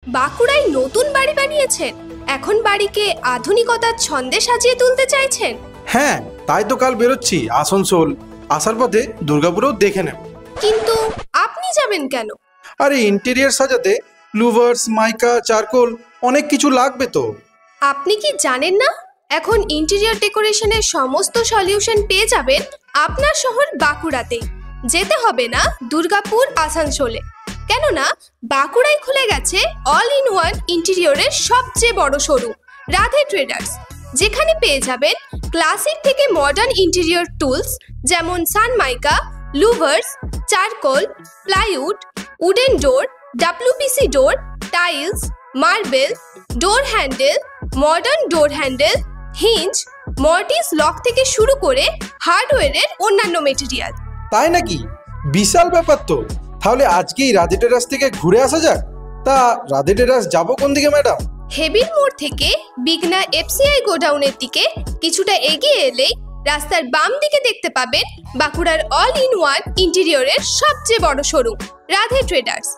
বাঁকুড়ায় নতুন বাড়ি বানিয়েছেন, এখন বাড়িকে আধুনিকতার ছন্দে সাজিয়ে তুলতে চাইছেন। হ্যাঁ, তাই তো কাল বেরোচ্ছি আসানসোল। আসার পথে দুর্গাপুরেও দেখে নেব। কিন্তু আপনি যাবেন কেন? আরে ইন্টেরিয়ার সাজাতে লুভার্স, মাইকা, চারকোল অনেক কিছু লাগবে তো। আপনি কি জানেন না, এখন ইন্টেরিয়র ডেকোরেশনের সমস্ত সলিউশন পেয়ে যাবেন আপনার শহর বাঁকুড়াতেই। যেতে হবে না দুর্গাপুর, আসানসোলে। কেননা বাঁকুড়ায় খুলে গেছে অল ইন ওয়ান ইন্টেরিয়রের সবচেয়ে বড় শোরুম রাধে ট্রেডার্স, যেখানে পেয়ে যাবেন ক্লাসিক থেকে মডার্ন ইন্টেরিয়র টুলস যেমন Sunmica, louvers, charcoal, plywood, wooden door, WPC door, tiles, marble, door handle, modern door handle, hinge, mortise lock থেকে শুরু করে হার্ডওয়্যারের অন্যান্য মেটেরিয়াল। তাই নাকি? বিশাল ব্যাপার তো। তাহলে আজকেই রাধে টেরাস থেকে ঘুরে আসা যাক। তা রাধে টেরাস যাবো কোন দিকে ম্যাডাম? হেবির মোড় থেকে বিগনা এফসিআই গোডাউনের দিকে কিছুটা এগিয়ে এলেই রাস্তার বাম দিকে দেখতে পাবেন বাঁকুড়ার অল ইন ওয়ান ইন্টেরিয়রের সবচেয়ে বড় শোরুম রাধে ট্রেডার্স।